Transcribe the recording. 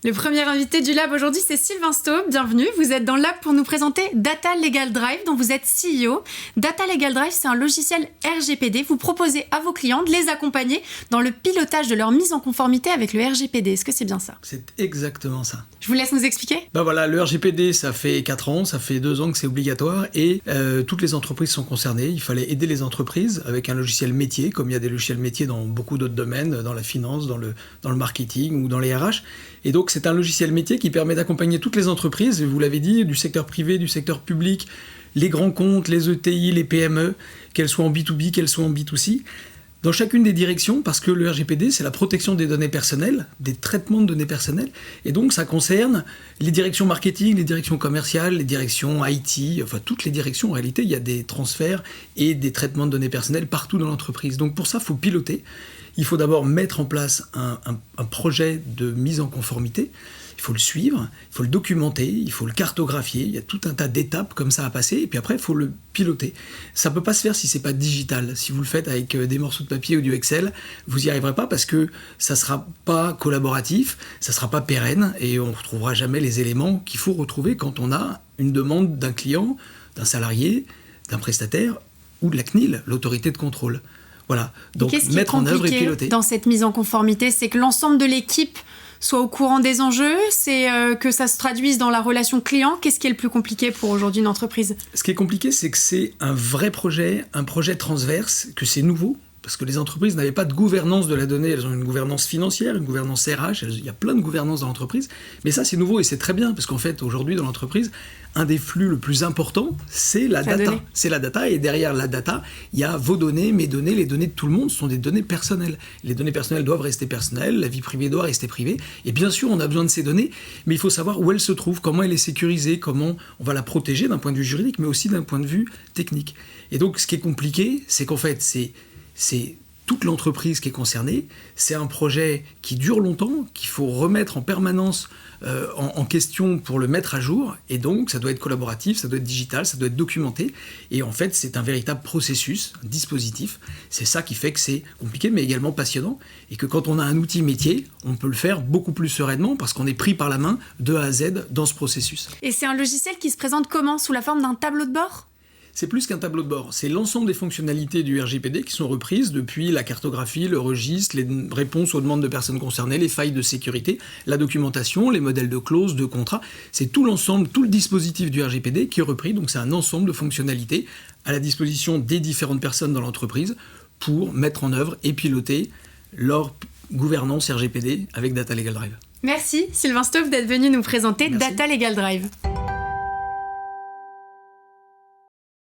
Le premier invité du Lab aujourd'hui, c'est Sylvain Staub. Bienvenue. Vous êtes dans le Lab pour nous présenter Data Legal Drive, dont vous êtes CEO. Data Legal Drive, c'est un logiciel RGPD. Vous proposez à vos clients de les accompagner dans le pilotage de leur mise en conformité avec le RGPD. Est-ce que c'est bien ça? C'est exactement ça. Je vous laisse nous expliquer. Voilà, le RGPD, ça fait 4 ans, ça fait 2 ans que c'est obligatoire et toutes les entreprises sont concernées. Il fallait aider les entreprises avec un logiciel métier, comme il y a des logiciels métiers dans beaucoup d'autres domaines, dans la finance, dans le marketing ou dans les RH. Et donc, c'est un logiciel métier qui permet d'accompagner toutes les entreprises, vous l'avez dit, du secteur privé, du secteur public, les grands comptes, les ETI, les PME, qu'elles soient en B2B, qu'elles soient en B2C, dans chacune des directions, parce que le RGPD, c'est la protection des données personnelles, des traitements de données personnelles, et donc ça concerne les directions marketing, les directions commerciales, les directions IT, enfin toutes les directions. En réalité, il y a des transferts et des traitements de données personnelles partout dans l'entreprise. Donc pour ça, il faut piloter. Il faut d'abord mettre en place un projet de mise en conformité. Il faut le suivre, il faut le documenter, il faut le cartographier. Il y a tout un tas d'étapes comme ça à passer. Et puis après, il faut le piloter. Ça ne peut pas se faire si ce n'est pas digital. Si vous le faites avec des morceaux de papier ou du Excel, vous n'y arriverez pas parce que ça ne sera pas collaboratif, ça ne sera pas pérenne et on ne retrouvera jamais les éléments qu'il faut retrouver quand on a une demande d'un client, d'un salarié, d'un prestataire ou de la CNIL, l'autorité de contrôle. Voilà, donc mettre en œuvre et piloter. Dans cette mise en conformité, c'est que l'ensemble de l'équipe soit au courant des enjeux, c'est que ça se traduise dans la relation client. Qu'est-ce qui est le plus compliqué pour aujourd'hui une entreprise? Ce qui est compliqué, c'est que c'est un vrai projet, un projet transverse, que c'est nouveau. Parce que les entreprises n'avaient pas de gouvernance de la donnée, elles ont une gouvernance financière, une gouvernance RH, il y a plein de gouvernance dans l'entreprise, mais ça c'est nouveau et c'est très bien, parce qu'en fait aujourd'hui dans l'entreprise, un des flux le plus important, c'est la data. C'est la data, et derrière la data, il y a vos données, mes données, les données de tout le monde, ce sont des données personnelles. Les données personnelles doivent rester personnelles, la vie privée doit rester privée, et bien sûr on a besoin de ces données, mais il faut savoir où elles se trouvent, comment elle est sécurisée, comment on va la protéger d'un point de vue juridique, mais aussi d'un point de vue technique. Et donc ce qui est compliqué, c'est qu'en fait c'est toute l'entreprise qui est concernée, c'est un projet qui dure longtemps, qu'il faut remettre en permanence en question pour le mettre à jour, et donc ça doit être collaboratif, ça doit être digital, ça doit être documenté, et en fait c'est un véritable processus, un dispositif, c'est ça qui fait que c'est compliqué mais également passionnant, et que quand on a un outil métier, on peut le faire beaucoup plus sereinement parce qu'on est pris par la main de A à Z dans ce processus. Et c'est un logiciel qui se présente comment? Sous la forme d'un tableau de bord? C'est plus qu'un tableau de bord, c'est l'ensemble des fonctionnalités du RGPD qui sont reprises depuis la cartographie, le registre, les réponses aux demandes de personnes concernées, les failles de sécurité, la documentation, les modèles de clauses, de contrats. C'est tout l'ensemble, tout le dispositif du RGPD qui est repris, donc c'est un ensemble de fonctionnalités à la disposition des différentes personnes dans l'entreprise pour mettre en œuvre et piloter leur gouvernance RGPD avec Data Legal Drive. Merci Sylvain Staub d'être venu nous présenter Data Legal Drive.